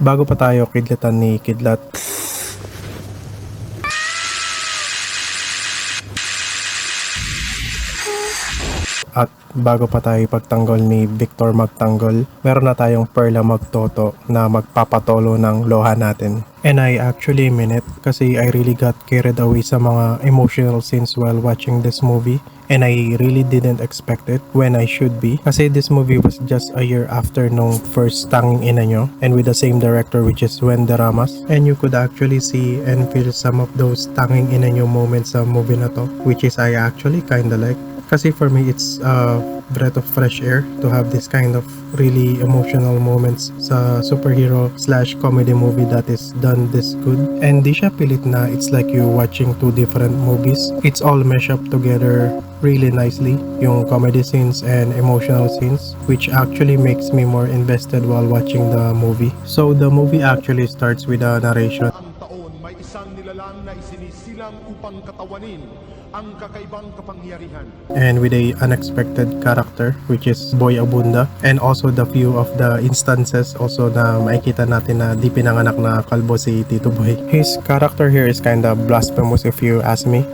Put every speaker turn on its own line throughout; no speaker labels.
Bago pa tayo kidlatan ni Kidlat, at bago pa tayo pagtanggol ni Victor magtanggol, meron na tayong Perla magtoto na magpapatolo ng loha natin. And I actually mean it kasi I really got carried away sa mga emotional scenes while watching this movie. And I really didn't expect it when I should be. Kasi this movie was just a year after nung first Tanging Ina Nyo, and with the same director, which is Wendy Ramas. And you could actually see and feel some of those Tanging Ina Nyo moments sa movie na to, which is I actually kinda like. Kasi for me, it's a breath of fresh air to have this kind of really emotional moments sa superhero slash comedy movie that is done this good. And di siya pilit na it's like you watching two different movies. It's all meshed up together really nicely, yung comedy scenes and emotional scenes, which actually makes me more invested while watching the movie. So the movie actually starts with a narration.
Ang taon may isang nilalang na isinisilang upang katawanin ang kakaibang kapangyarihan.
And with a unexpected character, which is Boy Abunda, and also the few of the instances also na makikita natin na di pinanganak na kalbo si Tito Boy. His character here is kinda blasphemous if you ask me.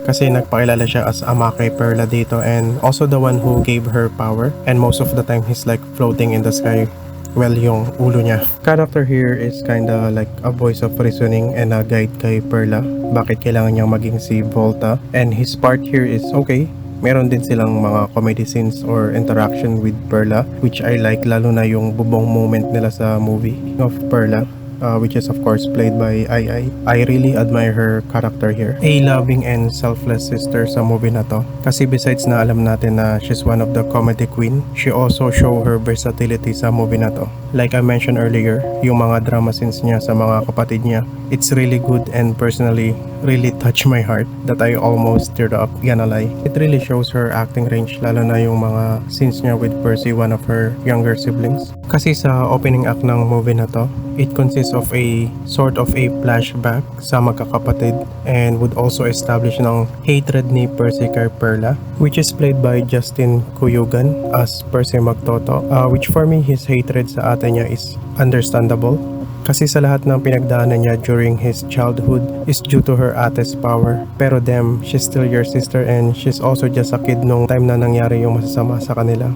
Kasi nagpakilala siya as ama kay Perla dito, and also the one who gave her power, and most of the time he's like floating in the sky. Well, yung ulo niya. Character here is kinda like a voice of reasoning and a guide kay Perla. Bakit kailangan niyang maging si Volta? And his part here is okay. Meron din silang mga comedy scenes or interaction with Perla, which I like, lalo na yung bubong moment nila sa movie of Perla. Which is of course played by Ai. I really admire her character here. A loving and selfless sister sa movie na to. Kasi besides na alam natin na she's one of the comedy queen, she also show her versatility sa movie na to. Like I mentioned earlier, yung mga drama scenes niya sa mga kapatid niya, it's really good and personally really touched my heart that I almost teared up, gonna lie. It really shows her acting range, lalo na yung mga scenes niya with Percy, one of her younger siblings. Kasi sa opening act ng movie na to, it consists of a sort of a flashback sa magkakapatid and would also establish ng hatred ni Percy kay Perla, which is played by Justin Cuyugan as Percy Magtoto, which for me his hatred sa ate niya is understandable. Kasi sa lahat ng pinagdaanan niya during his childhood is due to her ate's power. Pero damn, she's still your sister and she's also just a kid nung time na nangyari yung masasama sa kanila.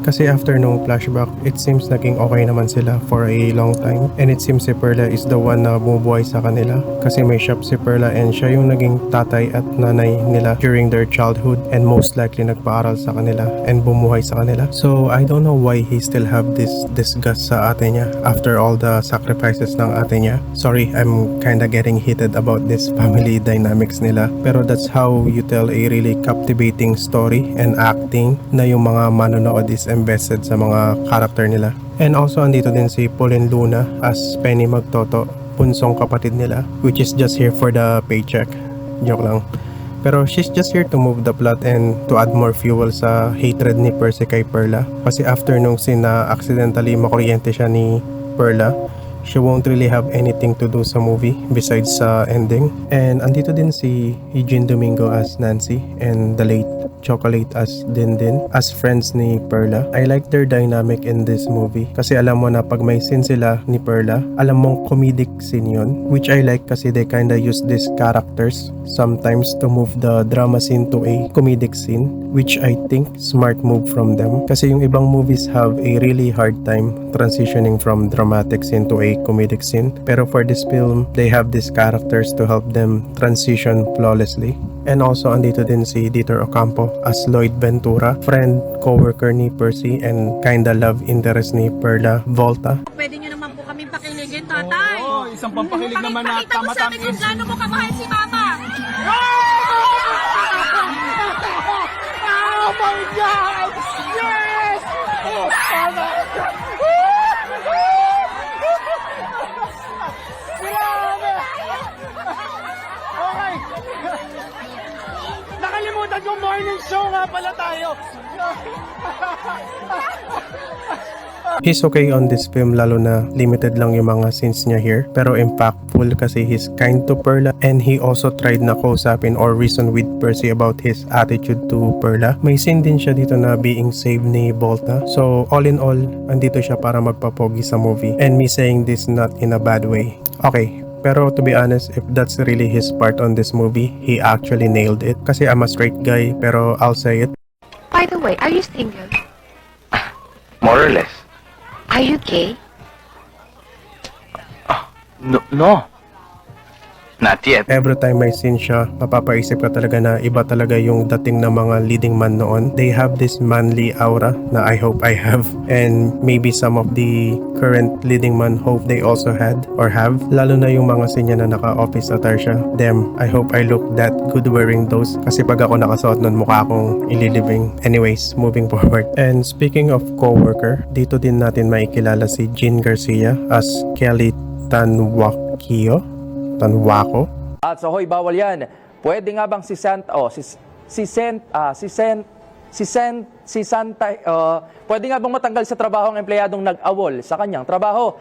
Kasi after nung flashback, it seems naging okay naman sila for a long time. And it seems si Perla is the one na bumubuhay sa kanila. Kasi may shop si Perla and siya yung naging tatay at nanay nila during their childhood. And most likely nagpaaral sa kanila and bumuhay sa kanila. So I don't know why he still have this disgust sa ate niya after all the sacrifices ng ate niya. Sorry, I'm kinda getting heated about this family dynamics nila. Pero that's how you tell a really captivating story and acting na yung mga manonood is invested sa mga character nila. And also andito din si Pauline Luna as Penny Magtoto, punsong kapatid nila, which is just here for the paycheck. Joke lang. Pero she's just here to move the plot and to add more fuel sa hatred ni Percy kay Perla. Kasi after nung scene na accidentally makuryente siya ni Perla, she won't really have anything to do sa movie besides sa ending. And andito din si Eugene Domingo as Nancy and the late Chocolate as Dindin as friends ni Perla. I like their dynamic in this movie kasi alam mo na pag may scene sila ni Perla, alam mong comedic scene yun, which I like kasi they kinda use these characters sometimes to move the drama scene to a comedic scene, which I think smart move from them kasi yung ibang movies have a really hard time transitioning from dramatic scene to a comedic scene, pero for this film they have these characters to help them transition flawlessly. And also andito din si Dieter Ocampo as Lloyd Ventura, friend, co-worker ni Percy and kinda love interest ni Perla, Volta.
Pwede nyo naman po kaming pakiligin, tatay.
Oo, isang pampakilig naman na
Pakita mo sa amin kung gaano mo kamahal si mama.
Oh my God! Yes! Oh, mama! Grabe! Okay! Nakalimutan yung morning show nga pala tayo!
He's okay on this film lalo na limited lang yung mga scenes niya here pero impactful kasi he's kind to Perla and he also tried na kausapin or reason with Percy about his attitude to Perla. May scene din siya dito na being saved ni Volta. So all in all, andito siya para magpapogi sa movie and me saying this not in a bad way. Okay, pero to be honest, if that's really his part on this movie, he actually nailed it. Kasi I'm a straight guy pero I'll say it.
By the way, are you single?
More or less.
Are you gay?
No. Not yet.
Every time may scene siya, mapapaisip ka talaga na iba talaga yung dating ng mga leading man noon. They have this manly aura na I hope I have. And maybe some of the current leading man hope they also had or have. Lalo na yung mga scene niya na naka-office attire siya. Damn, I hope I look that good wearing those. Kasi pag ako nakasuot nun, mukha akong ililibing. Anyways, moving forward. And speaking of co-worker, dito din natin maikilala si Jean Garcia as Kelly Tanwako.
At so hoy, bawal yan. Pwede nga bang si Santa, pwede nga bang matanggal sa trabaho ang empleyadong nag-awol sa kanyang trabaho?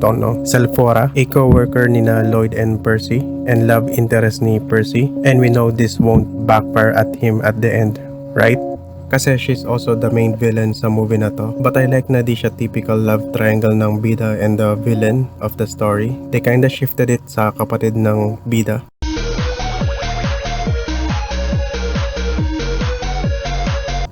Don't know. Sephora, a co-worker ni na Lloyd and Percy and love interest ni Percy. And we know this won't backfire at him at the end, right? Kasi she's also the main villain sa movie na to. But I like na di siya typical love triangle ng bida and the villain of the story. They kinda shifted it sa kapatid ng bida.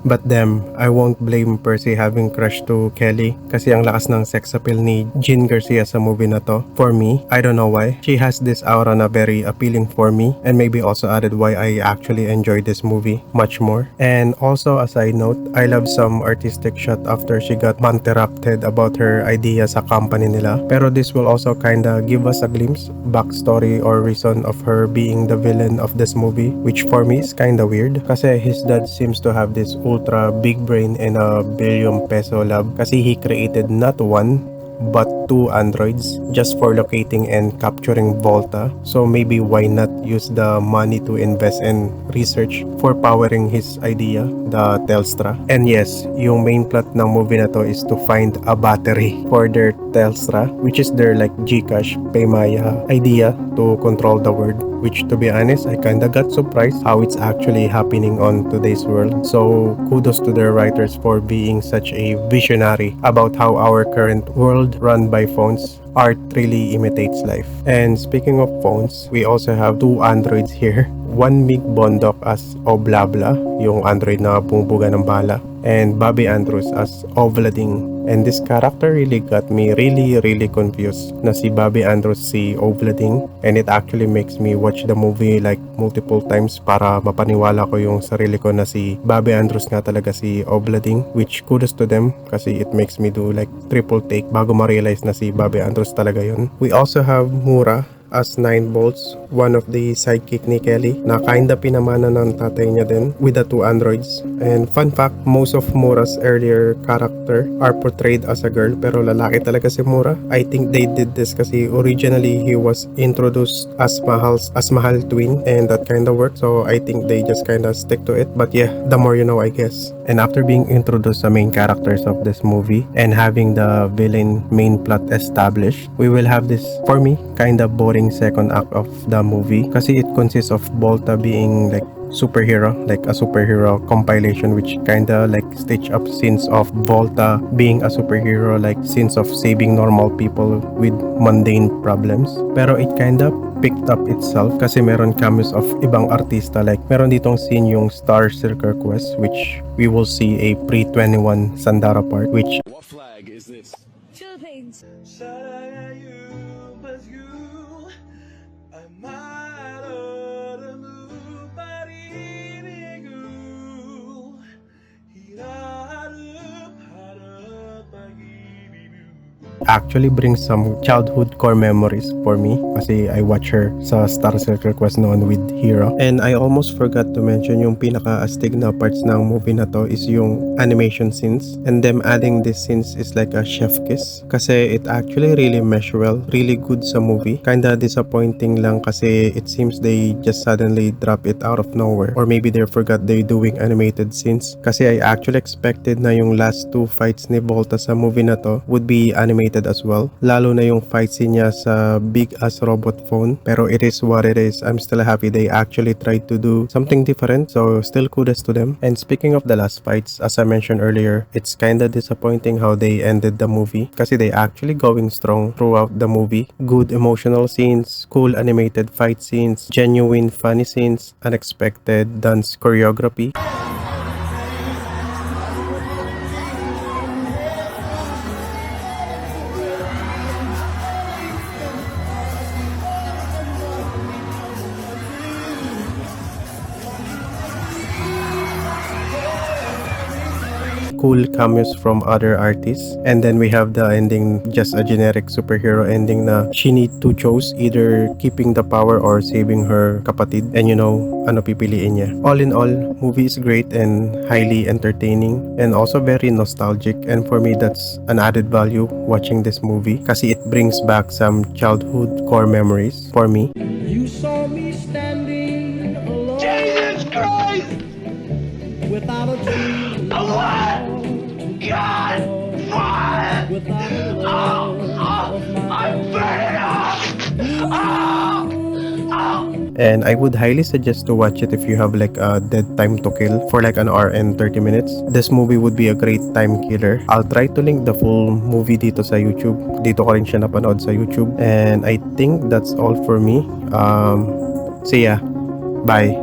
But them, I won't blame Percy having crush to Kelly kasi ang lakas ng sex appeal ni Jean Garcia sa movie na to. For me, I don't know why. She has this aura na very appealing for me and maybe also added why I actually enjoyed this movie much more. And also a side note, I love some artistic shot after she got interrupted about her idea sa company nila. Pero this will also kinda give us a glimpse, backstory or reason of her being the villain of this movie, which for me is kinda weird kasi his dad seems to have this ultra big brain and a billion peso lab kasi he created not one but 2 androids just for locating and capturing Volta. So maybe why not use the money to invest and research for powering his idea, the Telstra. And yes, yung main plot ng movie na to is to find a battery for their Telstra, which is their like Gcash, Paymaya idea to control the world. Which to be honest, I kinda got surprised how it's actually happening on today's world. So kudos to their writers for being such a visionary about how our current world run by phones. Art really imitates life. And speaking of phones, we also have 2 androids here. One Mig Bondok as Oblabla, yung android na bumubuga ng bala, and Bobby Andrews as Ovlading. And this character really got me really confused na si Bobby Andrews si Ovlading, and it actually makes me watch the movie like multiple times para mapaniwala ko yung sarili ko na si Bobby Andrews nga talaga si Ovlading, which kudos to them kasi it makes me do like triple take bago ma-realize na si Bobby Andrews talaga yun. We also have Mura as 9 Bolts, one of the sidekick ni Kelly na kinda pinamana ng tatay niya din with the 2 androids. And fun fact, most of Mura's earlier character are portrayed as a girl pero lalaki talaga si Mura. I think they did this kasi originally he was introduced as Mahal twin and that kinda worked, so I think they just kinda stick to it. But yeah, the more you know, I guess. And after being introduced sa main characters of this movie and having the villain main plot established, we will have this, for me, kinda boring second act of the movie kasi it consists of Volta being like superhero, like a superhero compilation which kinda like stitch up scenes of Volta being a superhero, like scenes of saving normal people with mundane problems. Pero it kinda picked up itself kasi meron cameos of ibang artista, like meron ditong scene yung Star Circle Quest which we will see a pre-21 Sandara part which
What flag is this?
Philippines.
actually brings some childhood core memories for me kasi I watch her sa Star Circle Quest noon with Hero. And I almost forgot to mention yung pinaka-astig na parts ng movie na to is yung animation scenes, and them adding these scenes is like a chef kiss kasi it actually really mesh well, really good sa movie. Kinda disappointing lang kasi it seems they just suddenly drop it out of nowhere, or maybe they forgot they doing animated scenes kasi I actually expected na yung last two fights ni Volta sa movie na to would be animated as well, lalo na yung fight scene niya sa big ass robot phone. Pero it is what it is. I'm still happy they actually tried to do something different, so still kudos to them. And speaking of the last fights, as I mentioned earlier, it's kinda disappointing how they ended the movie kasi they actually going strong throughout the movie. Good emotional scenes, cool animated fight scenes, genuine funny scenes, unexpected dance choreography. Cool cameos from other artists, and then we have the ending, just a generic superhero ending na she need to choose either keeping the power or saving her kapatid, and you know ano pipiliin niya. All in all, movie is great and highly entertaining and also very nostalgic, and for me that's an added value watching this movie kasi it brings back some childhood core memories for me.
You saw me standing alone. Jesus Christ! Without a tree. God! Fire! Without a love of my
I'm burning up!
And I would highly suggest to watch it if you have like a dead time to kill for like an hour and 30 minutes. This movie would be a great time killer. I'll try to link the full movie dito sa YouTube. Dito ko rin siya napanood sa YouTube. And I think that's all for me. See ya. Bye.